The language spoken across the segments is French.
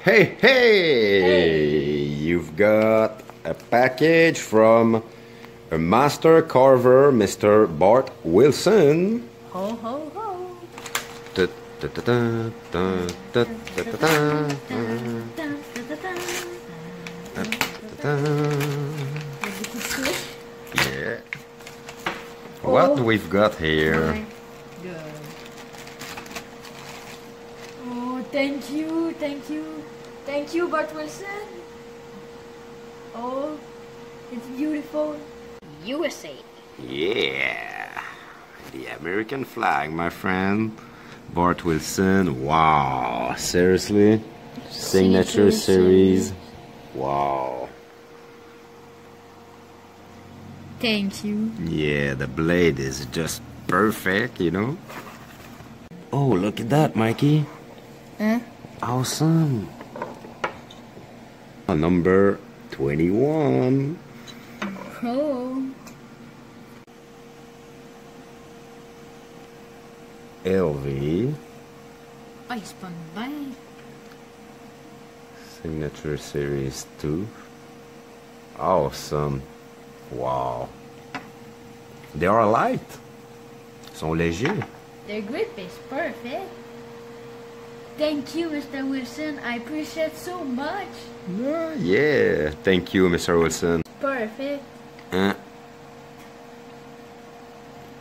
Hey, hey! You've got a package from a master carver, Mr. Bart Wilson. Ho, ho, ho. Yeah. What we've got here? Good. Oh, thank you, thank you. Thank you, Bart Wilson. Oh, it's beautiful. USA. Yeah. The American flag, my friend. Bart Wilson. Wow. Seriously? Signature series. Wow. Thank you. Yeah, the blade is just perfect, you know? Oh, look at that, Mikey. Huh? Awesome. Number 21. Oh. LV. Ay, spannend. Signature Series 2. Awesome. Wow. They are light. Ils sont légers. Their grip is perfect. Thank you, Mr. Wilson. I appreciate so much. Yeah. Thank you, Mr. Wilson. Perfect.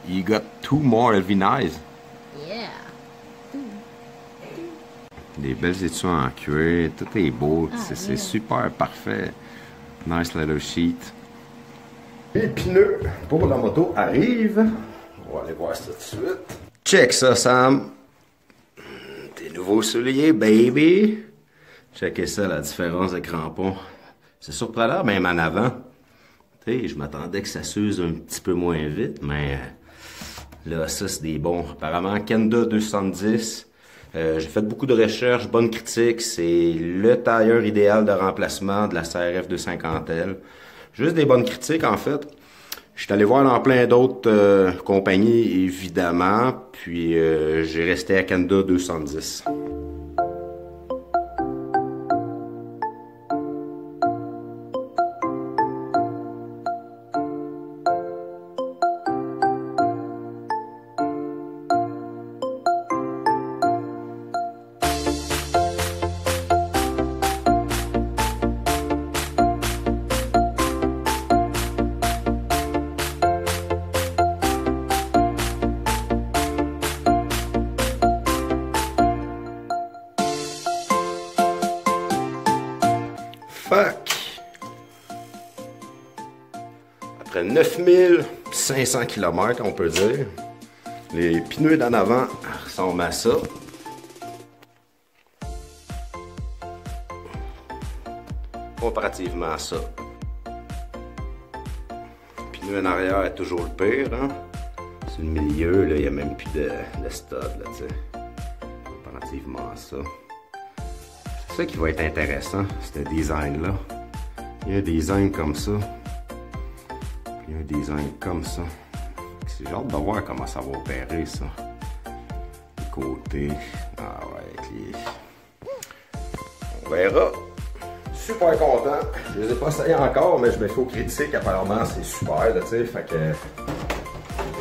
You got two more LV knives. Yeah. Des belles études en cuir. Tout est beau. C'est super parfait. Nice leather sheet. Les pneus pour la moto arrivent. On va aller voir ça tout de suite. Check ça, Sam. Tes nouveaux souliers, baby. Checkez ça, la différence de crampons. C'est surprenant, même en avant. Tu sais, je m'attendais que ça s'use un petit peu moins vite, mais là, ça, c'est des bons. Apparemment, Kenda 210. J'ai fait beaucoup de recherches, bonnes critiques. C'est le tailleur idéal de remplacement de la CRF 250L. Juste des bonnes critiques, en fait. Je suis allé voir dans plein d'autres compagnies, évidemment. Puis, j'ai resté à Kenda 210. Après 9500 km, on peut dire, les pneus d'en avant ressemblent à ça. Comparativement à ça. Le pneu en arrière est toujours le pire, hein? Sur le milieu, il n'y a même plus de stud, là, tu sais. Comparativement à ça. C'est ça qui va être intéressant, ce design-là. Il y a un design comme ça. Il y a un design comme ça. J'ai hâte de voir comment ça va opérer, ça. Les côtés. Ah ouais, on verra. Super content. Je les ai pas essayés encore, mais je me fais au crédit qu'apparemment c'est super, là, tu sais. Fait que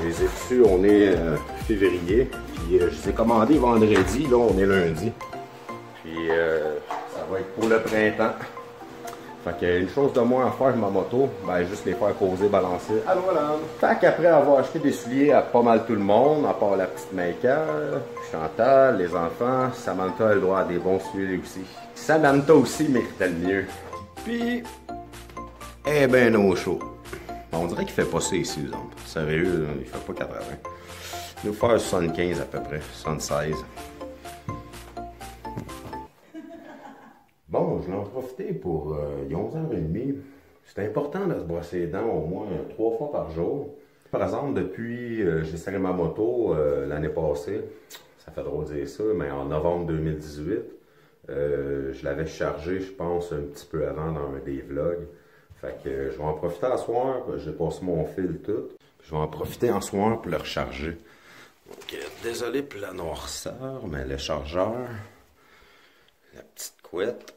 je les ai reçus, on est février. Puis je les ai commandés vendredi, là on est lundi. Puis ça va être pour le printemps. Fait qu'il y a une chose de moins à faire avec ma moto, ben juste les faire poser, balancer. Alors voilà. Fait qu'après avoir acheté des souliers à pas mal tout le monde, à part la petite Maker, Chantal, les enfants, Samantha a le droit à des bons souliers aussi. Samantha aussi méritait le mieux. Puis, eh ben au chaud. On dirait qu'il fait pas ça ici, exemple. Sérieux, il fait pas 80. Il doit faire 75 à peu près, 76. Bon, je l'ai en profité pour 11h30. C'est important de se brosser les dents au moins 3 fois par jour. Par exemple, depuis j'ai serré ma moto l'année passée, ça fait drôle de dire ça, mais en novembre 2018, je l'avais chargé, je pense, un petit peu avant dans un des vlogs. Fait que je vais en profiter à soir, j'ai passé mon fil tout. Je vais en profiter en soir pour le recharger. Donc, désolé pour la noirceur, mais le chargeur, la petite couette.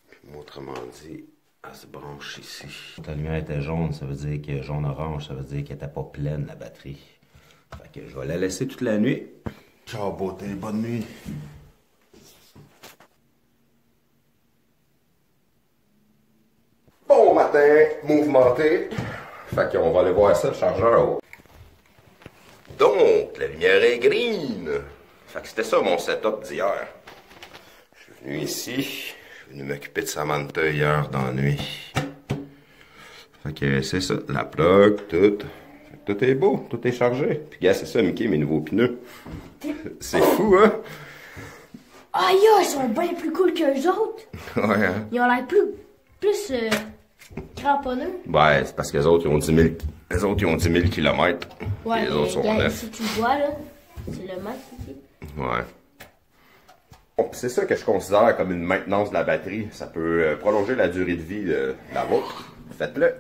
Puis, autrement dit, elle se branche ici. La lumière était jaune, ça veut dire que jaune-orange, ça veut dire qu'elle n'était pas pleine, la batterie. Fait que je vais la laisser toute la nuit. Ciao, beauté, bonne nuit. Bon matin, mouvementé. Fait qu'on va aller voir ça, le chargeur. Donc, la lumière est green. Fait que c'était ça mon setup d'hier. Je suis venu ici, je suis venu m'occuper de Samantha hier dans la nuit. Fait que c'est ça, la plug, tout. Tout est beau, tout est chargé. Puis gars, c'est ça, Mickey, mes nouveaux pneus. C'est fou, hein? Aïe, ils sont bien plus cool qu'eux autres. Ouais, hein? Ils ont l'air plus cramponneux. Ouais, c'est parce que les autres, ils ont 10 000, les autres, ils ont 10 000 km. Ouais, les autres sont regarde, neufs. si tu vois, là, c'est le max ici. Ouais. Bon, c'est ça que je considère comme une maintenance de la batterie. Ça peut prolonger la durée de vie de la vôtre. Faites-le.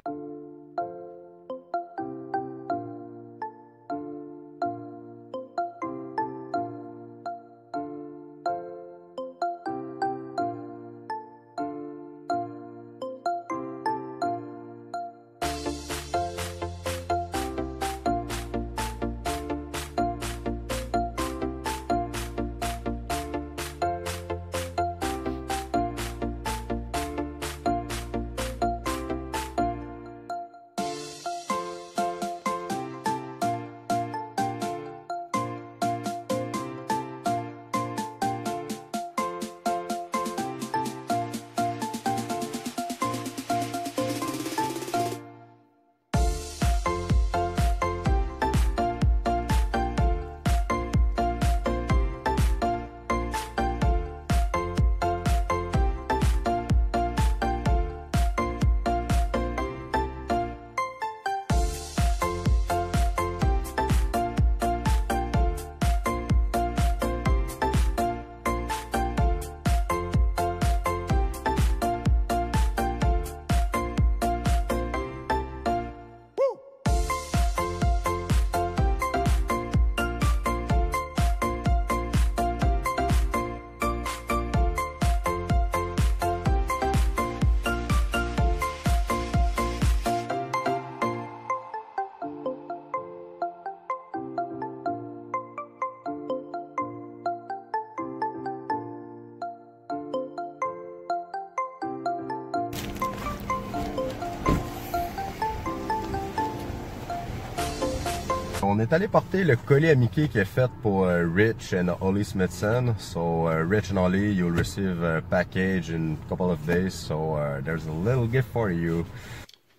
On est allé porter le colis à Mickey qui est fait pour Rich and Ollie Smithson. So Rich and Ollie, you'll receive a package in a couple of days. So there's a little gift for you.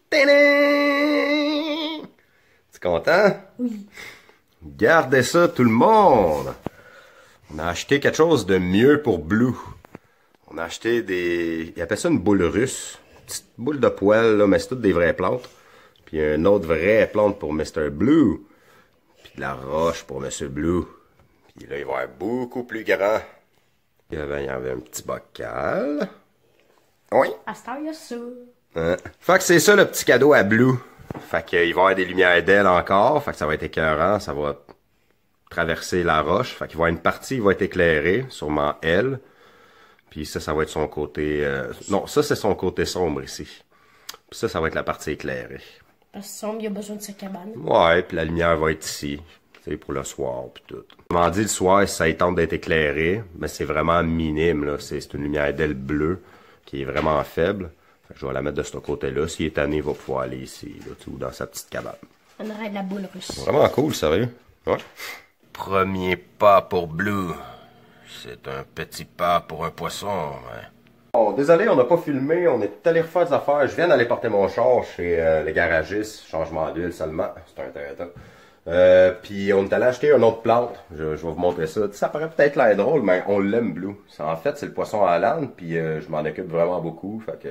Tadam! Tu content? Oui. Gardez ça tout le monde! On a acheté quelque chose de mieux pour Blue. On a acheté des... Ils appellent ça une boule russe. Une petite boule de poêle, là, mais c'est toutes des vraies plantes. Puis une autre vraie plante pour Mr. Blue. Puis de la roche pour Mr. Blue. Puis là, il va être beaucoup plus grand. Il y avait un petit bocal. Oui. À cette heure, il y a ça. Hein? Fait que c'est ça le petit cadeau à Blue. Fait qu'il va y avoir des lumières d'ailes encore. Fait que ça va être écœurant. Ça va traverser la roche. Fait qu'il va y avoir une partie qui va être éclairée. Sûrement elle. Puis ça va être son côté... Non, ça c'est son côté sombre ici. Puis ça va être la partie éclairée. Parce que sombre, il y a besoin de sa cabane. Ouais, puis la lumière va être ici. C'est pour le soir, puis tout. Comment dit, le soir, ça tente d'être éclairé, mais c'est vraiment minime, là. C'est une lumière d'aile bleue qui est vraiment faible. Fait que je vais la mettre de ce côté-là. S'il est tanné, il va pouvoir aller ici, là, ou dans sa petite cabane. On aurait de la boule russe. Vraiment cool, sérieux. Ouais. Premier pas pour Blue. C'est un petit pas pour un poisson, ouais. Bon, désolé, on n'a pas filmé, on est allé refaire des affaires. Je viens d'aller porter mon char chez les garagistes, changement d'huile seulement, c'est intéressant. Puis on est allé acheter une autre plante, je vais vous montrer ça. Ça paraît peut-être l'air drôle, mais on l'aime Blue. En fait, c'est le poisson à l'âne, puis je m'en occupe vraiment beaucoup, fait que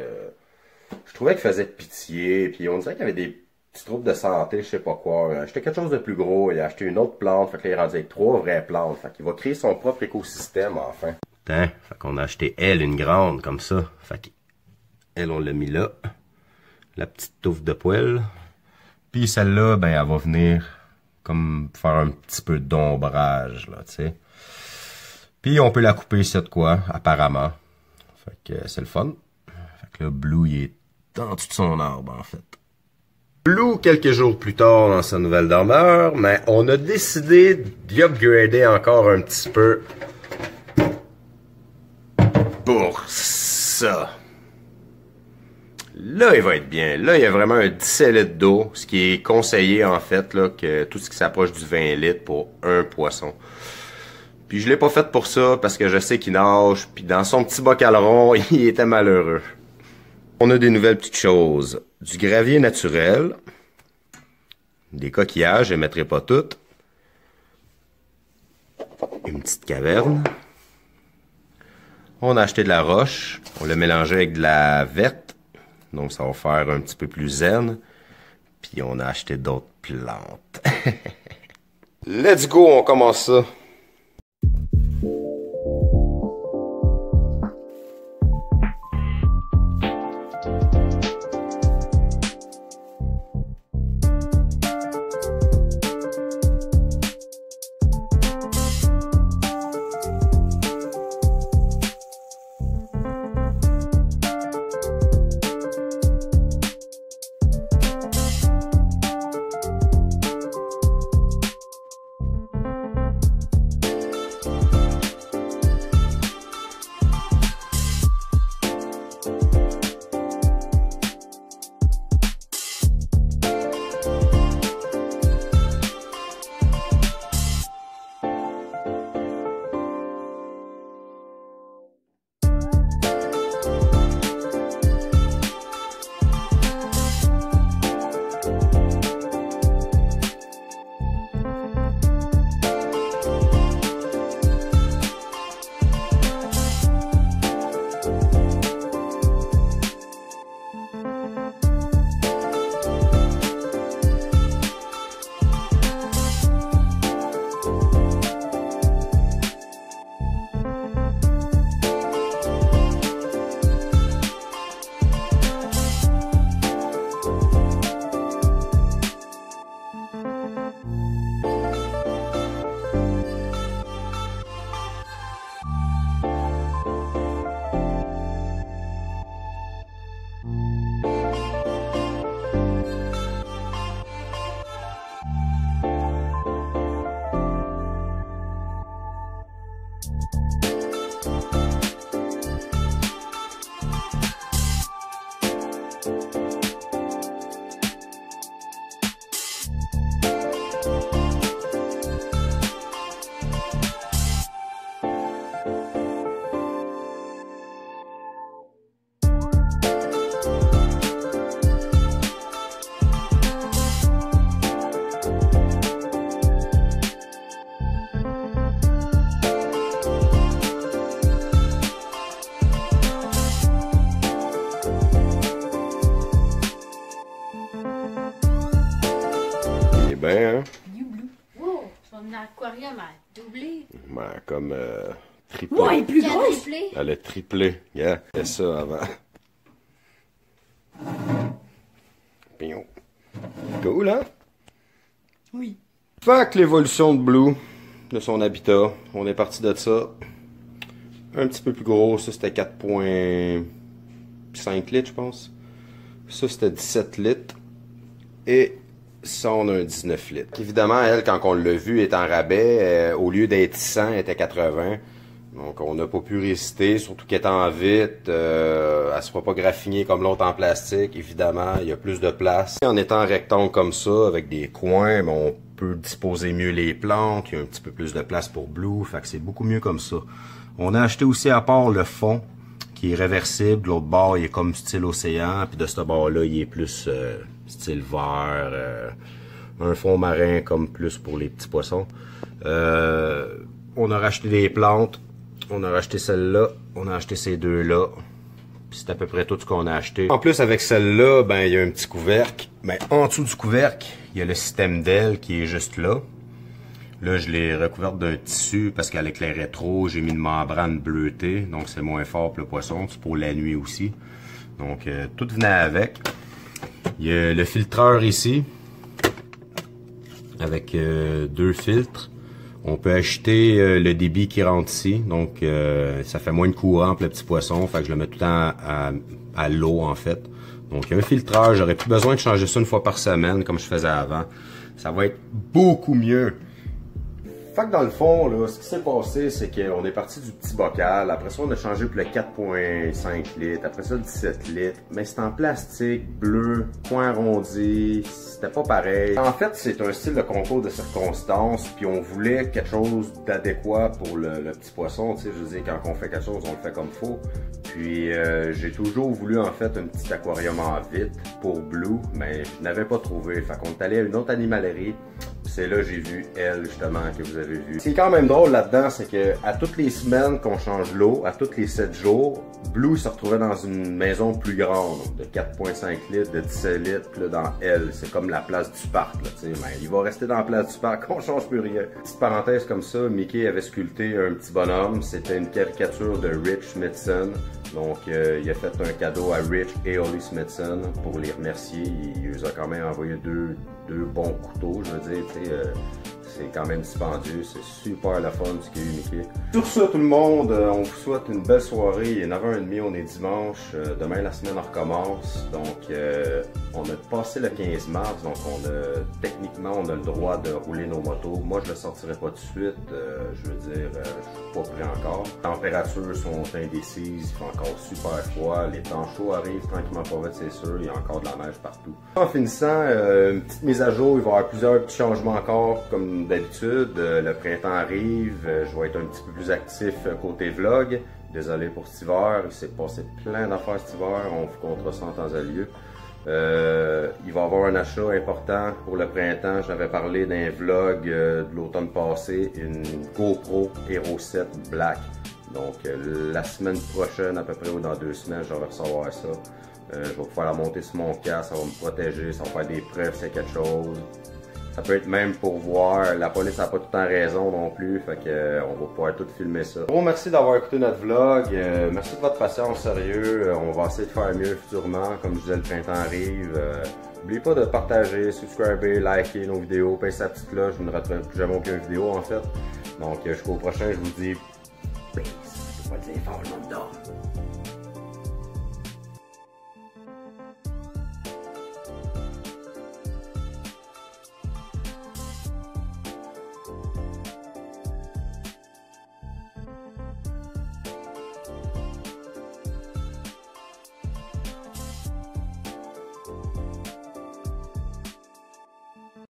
je trouvais qu'il faisait pitié, puis on dirait qu'il y avait des petits troubles de santé, je sais pas quoi. J'ai acheté quelque chose de plus gros, il a acheté une autre plante, fait qu'il est rendu avec 3 vraies plantes, fait qu'il va créer son propre écosystème enfin. Hein? Fait qu'on a acheté elle une grande comme ça. Fait qu'elle on l'a mis là. La petite touffe de poêle. Puis celle-là, ben elle va venir comme faire un petit peu d'ombrage là, tu sais. Puis on peut la couper ici de quoi, apparemment. Fait que c'est le fun. Fait que là, Blue, il est en dessous de son arbre, en fait. Blue, quelques jours plus tard dans sa nouvelle demeure, mais on a décidé d'y upgrader encore un petit peu pour ça. Là, il va être bien. Là, il y a vraiment un 17 litres d'eau, ce qui est conseillé, en fait, là, que tout ce qui s'approche du 20 litres pour un poisson. Puis je l'ai pas fait pour ça, parce que je sais qu'il nage, puis dans son petit bocal rond, il était malheureux. On a des nouvelles petites choses. Du gravier naturel, des coquillages, je ne mettrai pas toutes. Une petite caverne. On a acheté de la roche, on l'a mélangé avec de la verte, donc ça va faire un petit peu plus zen. Puis on a acheté d'autres plantes. Let's go, on commence ça. Ben, hein? You Blue. Wow, son aquarium a doublé. Ben, comme triplé. Ouais, plus grosse. Elle a triplé. Yeah, c'est ça avant. Pion. Cool, hein? Oui. Fait que l'évolution de Blue, de son habitat, on est parti de ça. Un petit peu plus gros, ça c'était 4,5 litres, je pense. Ça c'était 17 litres. Et ça, on a un 19 litres. Évidemment, elle, quand on l'a vu, est en rabais. Au lieu d'être 100, elle était 80. Donc, on n'a pas pu résister, surtout qu'elle est en vitre. Elle ne se fera pas graffiner comme l'autre en plastique. Évidemment, il y a plus de place. En étant rectangle comme ça, avec des coins, ben, on peut disposer mieux les plantes. Il y a un petit peu plus de place pour Blue. Fait que c'est beaucoup mieux comme ça. On a acheté aussi à part le fond, qui est réversible. L'autre bord, il est comme style océan. Puis de ce bord-là, il est plus style vert. Un fond marin comme plus pour les petits poissons. On a racheté des plantes. On a racheté celle-là. On a acheté ces deux-là. Puis c'est à peu près tout ce qu'on a acheté. En plus, avec celle-là, ben il y a un petit couvercle. Ben, en dessous du couvercle, il y a le système d'aile qui est juste là. Là, je l'ai recouverte d'un tissu parce qu'elle éclairait trop. J'ai mis une membrane bleutée, donc c'est moins fort pour le poisson. C'est pour la nuit aussi. Donc, tout venait avec. Il y a le filtreur ici, avec deux filtres. On peut acheter le débit qui rentre ici, donc ça fait moins de courant pour le petit poisson, fait que je le mets tout le temps à l'eau en fait. Donc un filtrage, j'aurais plus besoin de changer ça une fois par semaine comme je faisais avant. Ça va être beaucoup mieux. Fait que dans le fond, là, ce qui s'est passé, c'est qu'on est parti du petit bocal. Après ça, on a changé pour le 4,5 litres. Après ça, le 17 litres. Mais c'est en plastique, bleu, coin arrondi. C'était pas pareil. En fait, c'est un style de concours de circonstances. Puis on voulait quelque chose d'adéquat pour le petit poisson. Tu sais, je veux dire, quand on fait quelque chose, on le fait comme faut. Puis j'ai toujours voulu en fait un petit aquarium en vitre pour Blue, mais je n'avais pas trouvé. Fait qu'on est allé à une autre animalerie. C'est là que j'ai vu elle justement que vous avez vu. Ce qui est quand même drôle là-dedans, c'est que à toutes les semaines qu'on change l'eau, à tous les 7 jours, Blue se retrouvait dans une maison plus grande, de 4,5 litres, de 17 litres, puis là dans elle, c'est comme la place du parc, là, tu sais, mais il va rester dans la place du parc, on change plus rien. Petite parenthèse comme ça, Mickey avait sculpté un petit bonhomme, c'était une caricature de Rich Smithson. Donc, il a fait un cadeau à Rich et Holly Smithson pour les remercier. Il nous a quand même envoyé deux bons couteaux, je veux dire, tu sais, c'est quand même dispendieux, c'est super la fun ce qu'il y a eu, Mickey. Sur ça, tout le monde, on vous souhaite une belle soirée. Il est 9h30, on est dimanche. Demain, la semaine recommence. Donc, on a passé le 15 mars, donc techniquement, on a le droit de rouler nos motos. Moi, je ne le sortirai pas tout de suite. Je veux dire, je suis pas prêt encore. Les températures sont indécises, il fait encore super froid. Les temps chauds arrivent tranquillement pas vite, c'est sûr. Il y a encore de la neige partout. En finissant, une petite mise à jour, il va y avoir plusieurs petits changements encore, comme d'habitude. Le printemps arrive, je vais être un petit peu plus actif côté vlog. Désolé pour cet hiver, il s'est passé plein d'affaires cet hiver, on vous comptera ça en temps à lieu. Il va y avoir un achat important pour le printemps. J'avais parlé d'un vlog de l'automne passé, une GoPro Hero 7 Black. Donc la semaine prochaine, à peu près, ou dans 2 semaines, je vais recevoir ça. Je vais pouvoir la monter sur mon casque, ça va me protéger, ça va faire des preuves, c'est quelque chose. Ça peut être même pour voir, la police n'a pas tout le temps raison non plus, fait que on va pouvoir tout filmer ça. Gros merci d'avoir écouté notre vlog, merci de votre patience, sérieux, on va essayer de faire mieux futurement, comme je disais, le printemps arrive. N'oubliez pas de partager, subscriber, liker nos vidéos, pincer la petite cloche, vous ne raterez plus jamais aucune vidéo en fait. Donc jusqu'au prochain, je vous dis peace, je vais pas dire fort le nom d'or.